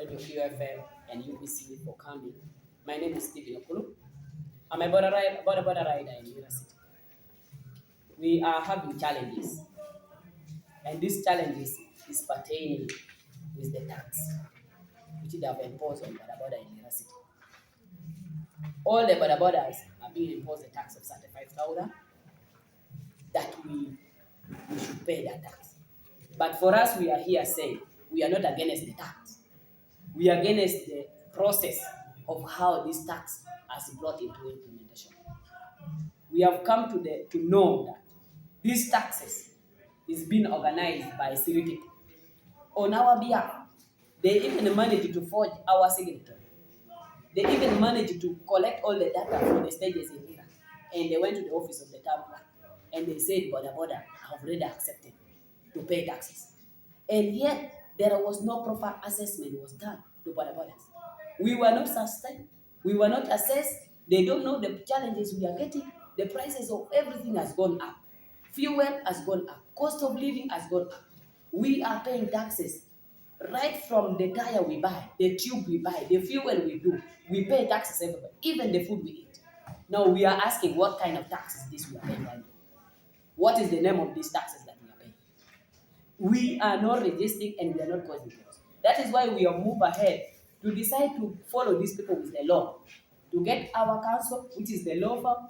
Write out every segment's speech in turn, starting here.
Radio QFM, and UBC for coming. My name is Stephen Okulu. I'm a Boda-Boda rider in Lira City. We are having challenges, and these challenges is pertaining with the tax which they have imposed on Boda-Boda in Lira City. All the Boda-Bodas are being imposed a tax of 35,000 that we should pay that tax. But for us, we are here saying we are not against the tax. We are against the process of how this tax has brought into implementation. We have come to know that these taxes is being organized by city people on our behalf. They even managed to forge our signature. They even managed to collect all the data from the stages in Lira, and they went to the office of the town clerk and they said, Boda-Boda have already accepted to pay taxes. And yet, there was no proper assessment was done to Boda-Bodas. We were not sustained. We were not assessed. They don't know the challenges we are getting. The prices of everything has gone up. Fuel has gone up. Cost of living has gone up. We are paying taxes. Right from the tire we buy, the tube we buy, the fuel we do, we pay taxes everywhere, even the food we eat. Now we are asking what kind of tax is this we are paying right now? What is the name of these taxes that we are paying? We are not resisting and we are not causing chaos. That is why we have moved ahead to decide to follow these people with the law, to get our council, which is the law firm,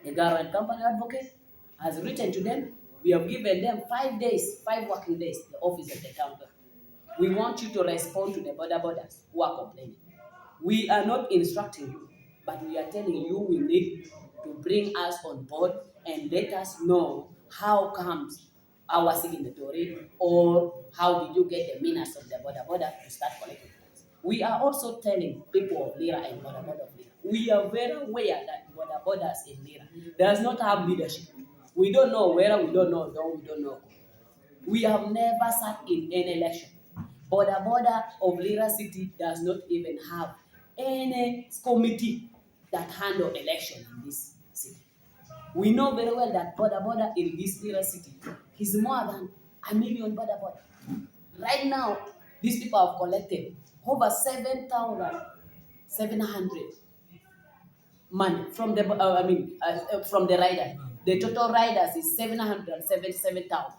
the Garrett Company Advocate, has written to them. We have given them 5 days, 5 working days, the office of the town clerk. We want you to respond to the Boda-Bodas who are complaining. We are not instructing you, but we are telling you we need to bring us on board and let us know how comes our signatory or how did you get the minutes of the Boda-Boda to start collecting tax. We are also telling people of Lira and Boda-Boda of Lira, we are very aware that Boda-Bodas in Lira does not have leadership. We don't know where, we don't know, we don't know. We have never sat in any election. Boda-Boda of Lira City does not even have any committee that handle election in this city. We know very well that Boda-Boda in this Lira City is more than 1 million Boda-Boda. Right now, these people have collected over 7,700 money from the from the rider. The total riders is 777,000.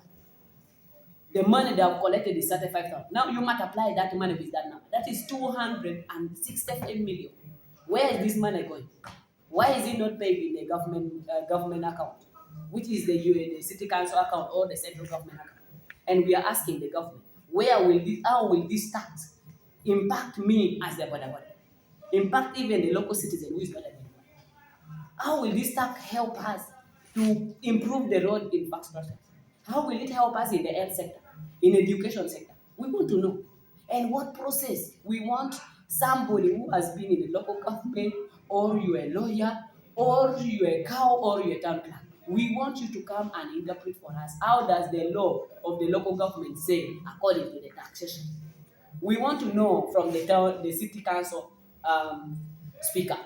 The money they have collected is 35,000. Now you multiply that money with that number. That is 265 million. Where is this money going? Why is it not paid in the government account, which is the city council account or the central government account? And we are asking the government, how will this tax impact me as the Boda-Boda? Impact even the local citizen who is not a Boda-Boda? How will this tax help us to improve the road infrastructure? How will it help us in the health sector, in education sector? We want to know. And what process? We want somebody who has been in the local government, or you're a lawyer, or you're a cow, or you're a town clerk. We want you to come and interpret for us. How does the law of the local government say according to the taxation? We want to know from the city council speaker.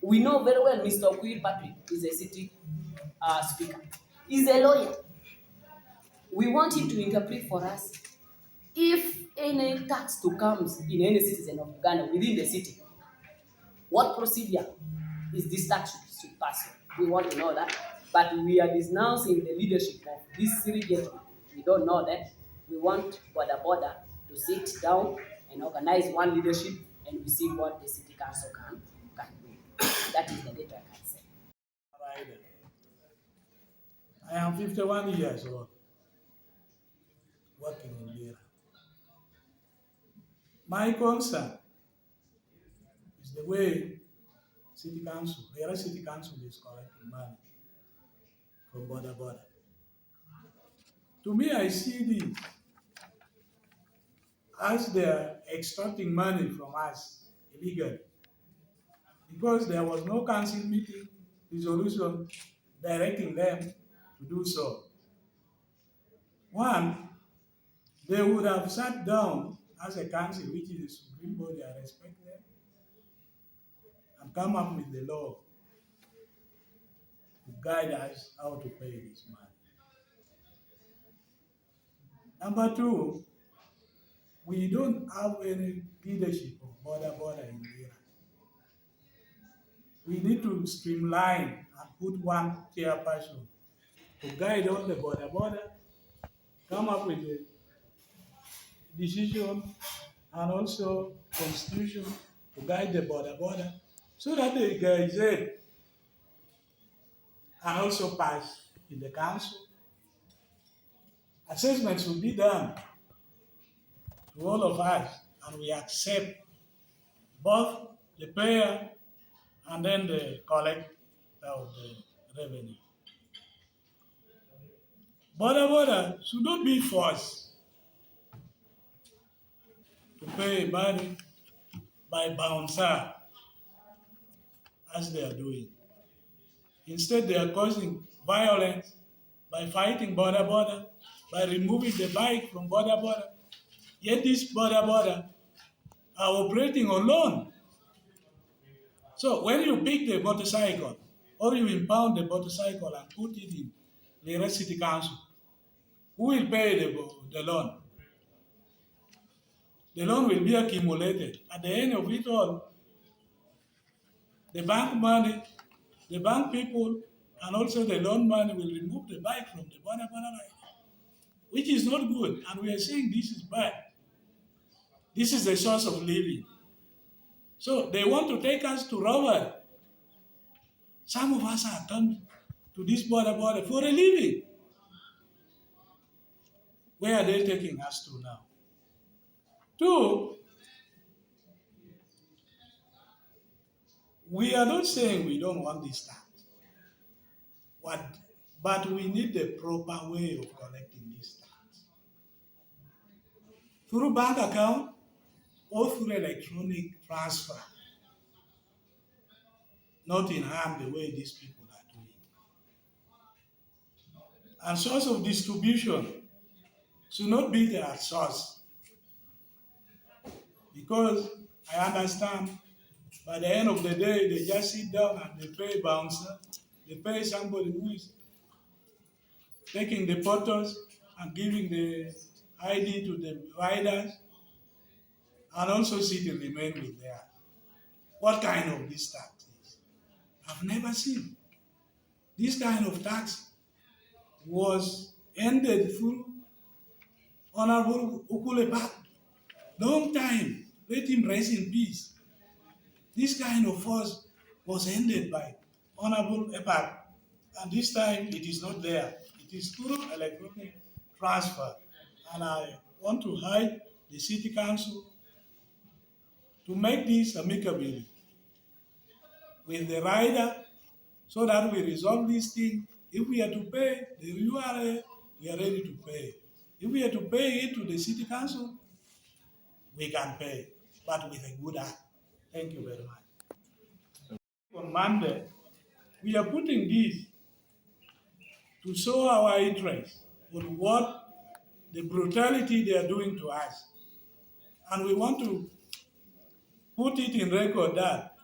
We know very well Mr. Queen Patrick is a city speaker. He's a lawyer. We want him to interpret for us if any tax to comes in any citizen of Uganda within the city, what procedure is this tax should pass? We want to know that. But we are denouncing the leadership of this city gentleman. We don't know that. We want Boda-Boda to sit down and organize one leadership and we see what the city council can do. That is the data I can say. I am 51 years old, working in Lira. My concern is the way Lira City Council is collecting money from Boda-Boda. To me, I see this as they're extracting money from us illegally, because there was no council meeting resolution directing them to do so. One, they would have sat down as a council, which is the supreme body, I respect them, and come up with the law to guide us how to pay this money. Number two, we don't have any leadership of Boda-Boda in Lira. We need to streamline and put one chairperson to guide all the Boda-Boda, come up with the decision and also constitution to guide the Boda-Boda so that they gazette and also pass in the council. Assessments will be done to all of us, and we accept both the payer and then the collector of the revenue. Boda-Boda should not be forced to pay money by bouncer as they are doing. Instead, they are causing violence by fighting Boda-Boda, by removing the bike from Boda-Boda. Yet these Boda-Boda are operating on loan. So when you pick the motorcycle or you impound the motorcycle and put it in Lira City Council, who will pay the loan? The loan will be accumulated. At the end of it all, the bank money, the bank people, and also the loan money will remove the bike from the Boda-Boda rider, which is not good. And we are saying this is bad. This is the source of living. So they want to take us to robbery. Some of us are turned to this Boda-Boda for a living. Where are they taking us to now? Two, we are not saying we don't want this tax, but we need the proper way of collecting this tax. Through bank account or through electronic transfer, not in hand the way these people are doing. And source of distribution should not be their source. Because I understand by the end of the day, they just sit down and they pay bouncer, they pay somebody who is taking the photos and giving the ID to the riders, and also sit and remain with there. What kind of this tax is? I've never seen. This kind of tax was ended through Honorable Okello Ayo. Long time, let him rest in peace. This kind of force was ended by Honorable Ayo, and this time it is not there. It is through electronic transfer. And I want to urge the City Council to make this amicably with the rider so that we resolve this thing. If we are to pay the URA, we are ready to pay. If we are to pay it to the City Council, we can pay, but with a good heart. Thank you very much. On Monday, we are putting this to show our interest on what the brutality they are doing to us. And we want to put it in record that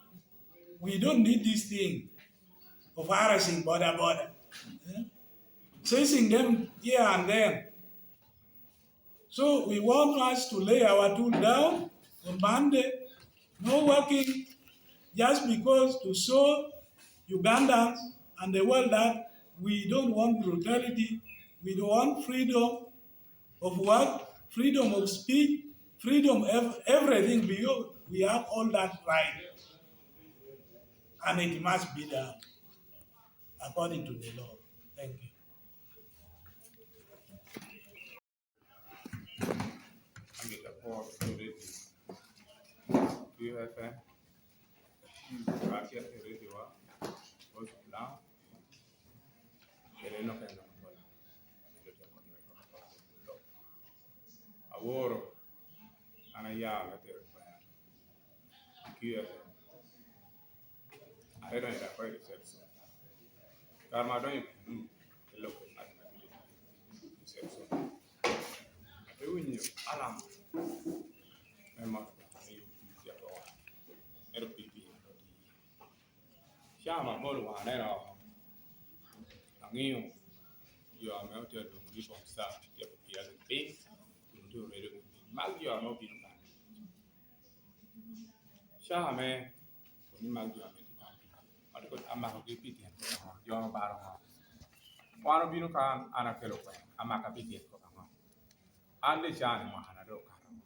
we don't need this thing of harassing Boda-Boda, chasing them here and there. So we want us to lay our tool down on Monday, no working, just because to show Ugandans and the world that we don't want brutality, we don't want freedom of work, freedom of speech, freedom of everything. We have all that right, and it must be done according to the law. Thank you. Aworo ana ya la ter pa kiya I don't know quite research kama don you lo ko na research e winyo alam mema ni ya to rpp chama mo wa na ro angio yo ame o te do ni so sa ya ya pe to redo Magio no binu kan. Sha me ni magio me ti kan. Ado ko amma ko piti en ko yo no baro ha. Wano binu kan ana kelo ko amma ka piti ko kan. Ande sha ni ma ana do kan.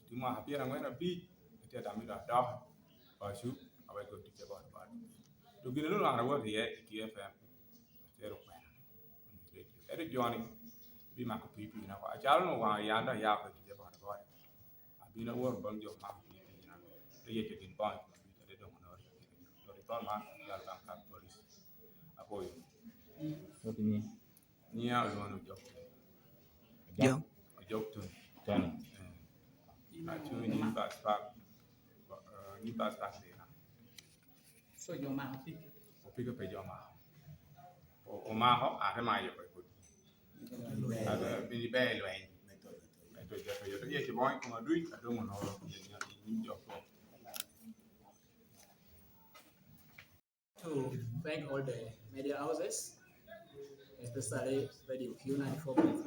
Ti ma ha pira ngena bi ti da mi da da. Ba shu abai ko ti ke ba ba. To binu no ana wo ye ti FM. Zero ko. Ere Johnny bi ma ko pipi na ko achalo no wa yanda ya ko ti ba ba. Abi na wor bang jo ma pipi na. To ye te kin ba ko bi te do no. To ri ton ma ya ba ka police. Apoy. What do you mean? Ni ya lo no jo. Yeah. Jo to. Tony. Na chu ni ba spark. Ni ba spark de na. So your man pick. O pick up jo ma. O ma ho a ke ma yo ko. Ada bi be lo en. To je to ye ti boy ko ma dui ka do no ni jo ko. To thank all the media houses, especially Radio Q94.3,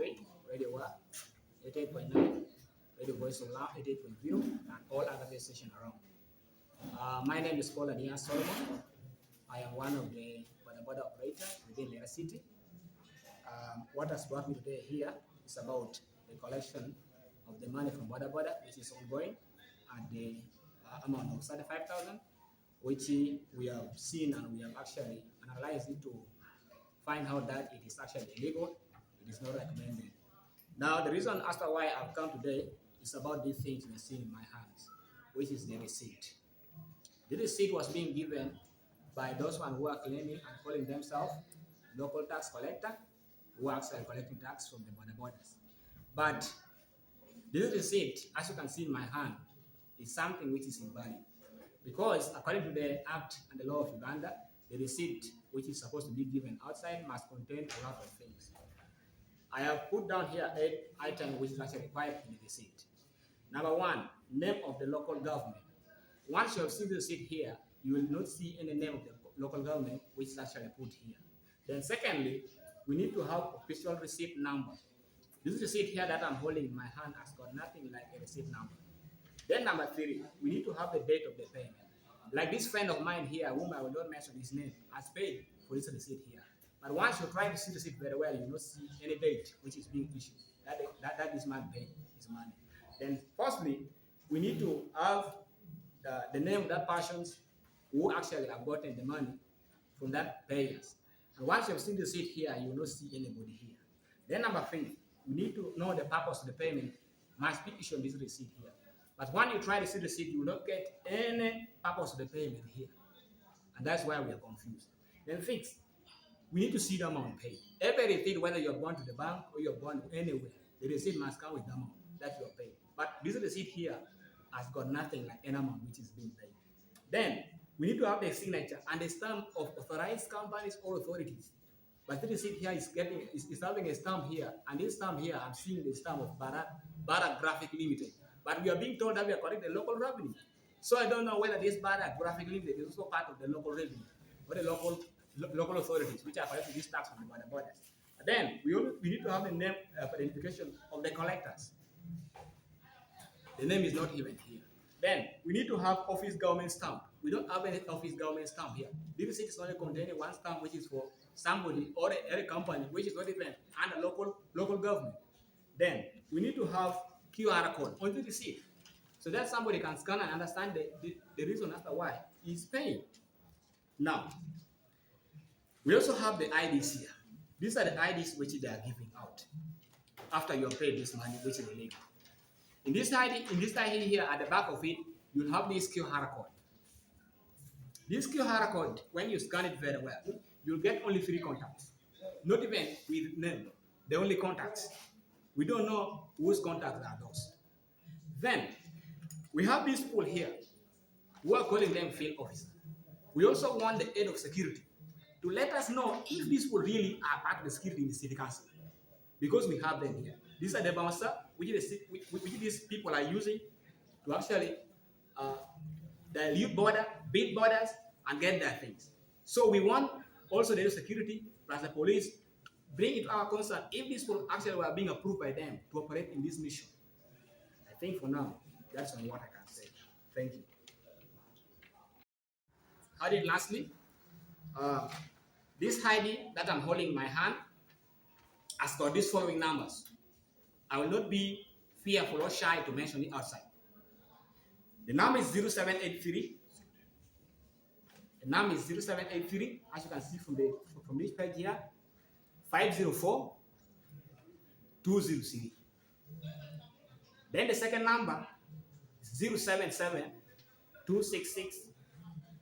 Radio WA 88.9, Radio Voice of Law 88.0, and all other stations around. My name is Paul Ania Solomon. I am one of the Boda-Boda operators within Lira City. What has brought me today here is about the collection of the money from Boda-Boda, which is ongoing at the amount of 35,000. Which we have seen and we have actually analyzed it to find out that it is actually illegal. It is not recommended. Now, the reason as to why I've come today is about these things you're seeing in my hands, which is the receipt. The receipt was being given by those one who are claiming and calling themselves local tax collector, who are actually collecting tax from the Boda-Bodas. But this receipt, as you can see in my hand, is something which is invalid. Because according to the Act and the law of Uganda, the receipt which is supposed to be given outside must contain a lot of things. I have put down here 8 items which is actually required in the receipt. Number 1, name of the local government. Once you have seen the receipt here, you will not see any name of the local government which is actually put here. Then secondly, we need to have official receipt number. This receipt here that I'm holding in my hand has got nothing like a receipt number. Then number 3, we need to have the date of the payment. Like this friend of mine here, whom I will not mention his name, has paid for this receipt here. But once you try to see the receipt very well, you will not see any date which is being issued. That this man paid his money. Then firstly, we need to have the name of that persons who actually have gotten the money from that payers. And once you have seen the receipt here, you will not see anybody here. Then number 3, we need to know the purpose of the payment must be issued on this receipt here. But when you try to see the receipt, you will not get any purpose of the payment here. And that's why we are confused. Then 6, we need to see the amount paid. Every receipt, whether you have gone to the bank or you have gone anywhere, the receipt must come with the amount that you have paid. But this receipt here has got nothing like any amount which is being paid. Then we need to have the signature and the stamp of authorized companies or authorities. But the receipt here is having a stamp here, and this stamp here, I'm seeing the stamp of Bara Graphic Limited. But we are being told that we are collecting the local revenue. So I don't know whether this Bara Graphic Limited is also part of the local revenue or the local authorities which are collecting this tax from the Boda-Bodas. Then we need to have the name identification of the collectors. The name is not even here. Then we need to have office government stamp. We don't have any office government stamp here. This receipt is only containing one stamp, which is for somebody or a company, which is not even under local government. Then we need to have QR code on the receipt, so that somebody can scan and understand the reason as to why he's paying. Now, we also have the IDs here. These are the IDs which they are giving out after you have paid this money, which is illegal. In this ID here, at the back of it, you'll have this QR code. This QR code, when you scan it very well, you'll get only 3 contacts. Not even with name, the only contacts. We don't know whose contacts are those. Then, we have these people here who are calling them field officers. We also want the head of security to let us know if these people really are part of the security in the city council, because we have them here. These are the bouncer which these people are using to actually dilute border, beat borders, and get their things. So we want also the security plus the police bring it to our concern if these people actually were being approved by them to operate in this mission. think for now, that's on what I can say. Thank you. And lastly, this ID that I'm holding in my hand has got these following numbers. I will not be fearful or shy to mention it outside. The number is 0783. The number is 0783, as you can see from this page here, 504 203. Then the second number is 077 266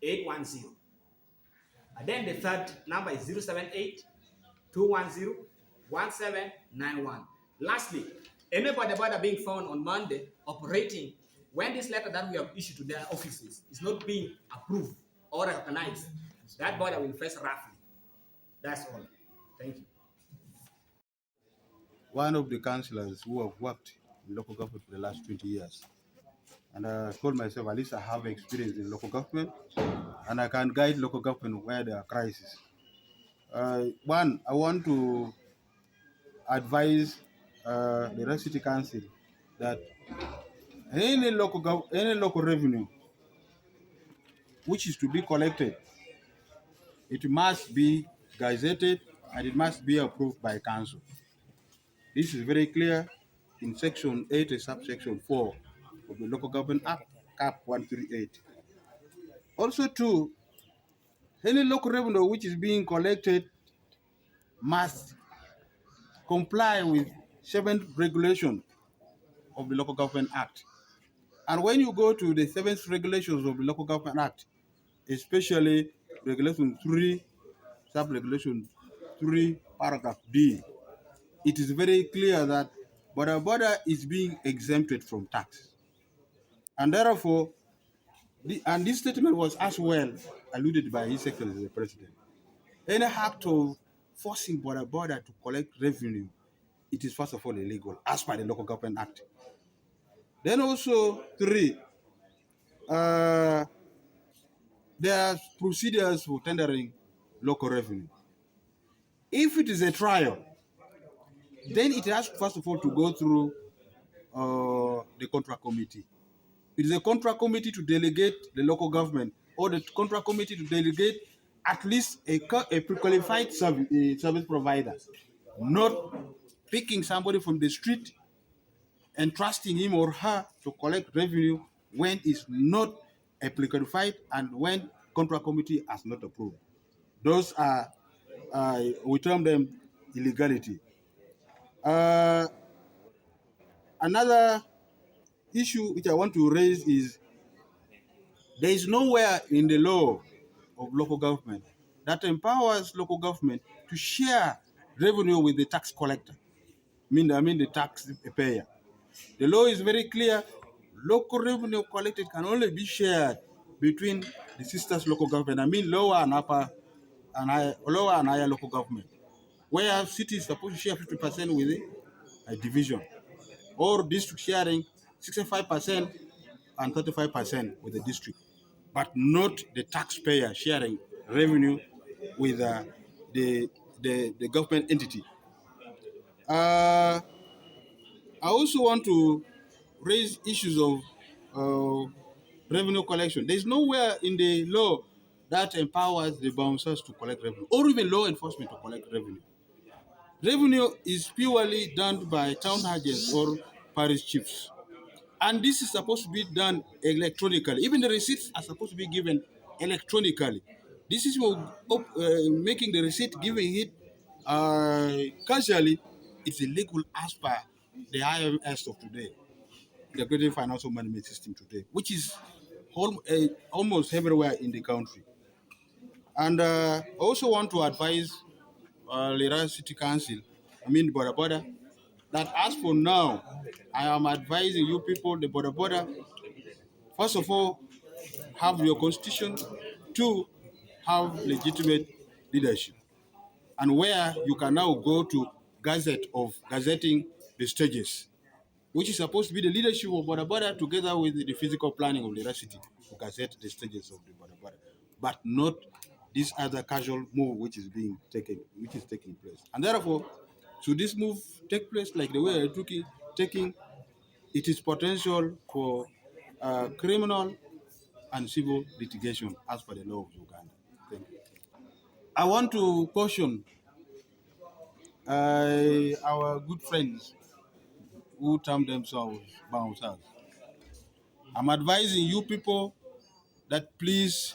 810. And then the third number is 078 210 1791. Lastly, anybody being found on Monday operating when this letter that we have issued to their offices is not being approved or recognized, that body will face roughly. That's all. Thank you. One of the councillors who have worked in local government for the last 20 years. And I told myself, at least I have experience in local government and I can guide local government where there are crises. One, I want to advise the Lira City Council that any local revenue which is to be collected, it must be gazetted and it must be approved by council. This is very clear in section 8 and subsection 4 of the Local Government Act, Cap 138. Also too, any local revenue which is being collected must comply with 7th regulation of the Local Government Act. And when you go to the 7th regulations of the Local Government Act, especially regulation 3, sub-regulation 3, paragraph D, it is very clear that Boda-Boda is being exempted from tax. And therefore, this statement was as well alluded by His Excellency the President. Any act of forcing Boda-Boda to collect revenue, it is first of all illegal as per the Local Government Act. Then also 3, there are procedures for tendering local revenue. If it is a trial, then it has first of all to go through the contract committee. It is a contract committee to delegate the local government, or the contract committee to delegate at least a pre-qualified service provider, not picking somebody from the street and trusting him or her to collect revenue when it's not a pre-qualified and when contract committee has not approved. Those are, we term them illegality. Another issue which I want to raise is there is nowhere in the law of local government that empowers local government to share revenue with the tax collector. I mean the tax payer. The law is very clear. Local revenue collected can only be shared between the sisters local government. I mean lower and higher local government, where cities are supposed to share 50% with a division, or district sharing 65% and 35% with the district, but not the taxpayer sharing revenue with the government entity. I also want to raise issues of revenue collection. There's nowhere in the law that empowers the bouncers to collect revenue, or even law enforcement to collect revenue. Revenue is purely done by town agents or parish chiefs. And this is supposed to be done electronically. Even the receipts are supposed to be given electronically. This is making the receipt, giving it casually. It's illegal as per the IMS of today, the Integrated Financial Management System today, which is almost everywhere in the country. And I also want to advise Lira City Council, Boda-Boda, that as for now, I am advising you people, the Boda-Boda, first of all, have your constitution. 2, have legitimate leadership. And where you can now go to gazetting the stages, which is supposed to be the leadership of Boda-Boda together with the physical planning of Lira City to gazette the stages of the Boda-Boda, but not this other casual move which is taking place. And therefore, should this move take place like the way I took it, taking, it is potential for criminal and civil litigation as per the law of Uganda. Thank you. I want to caution our good friends who term themselves bouncers. I'm advising you people that please,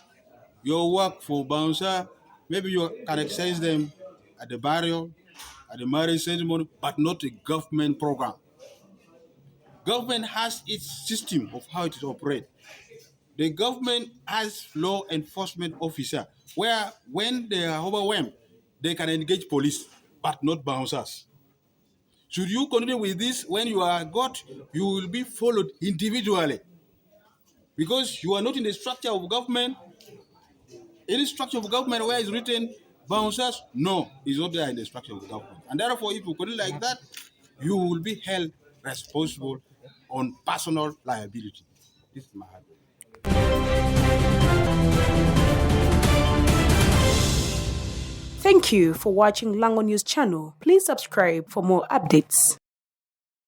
your work for bouncer, maybe you can exercise them at the burial, at the marriage ceremony, but not a government program. Government has its system of how it operates. The government has law enforcement officer where when they are overwhelmed, they can engage police, but not bouncers. Should you continue with this, when you are got, you will be followed individually. Because you are not in the structure of government. Any structure of government where it's written bouncers, no, it's not there in the structure of the government. And therefore, if you continue like that, you will be held responsible on personal liability. This is my advice. Thank you for watching Lango News channel. Please subscribe for more updates.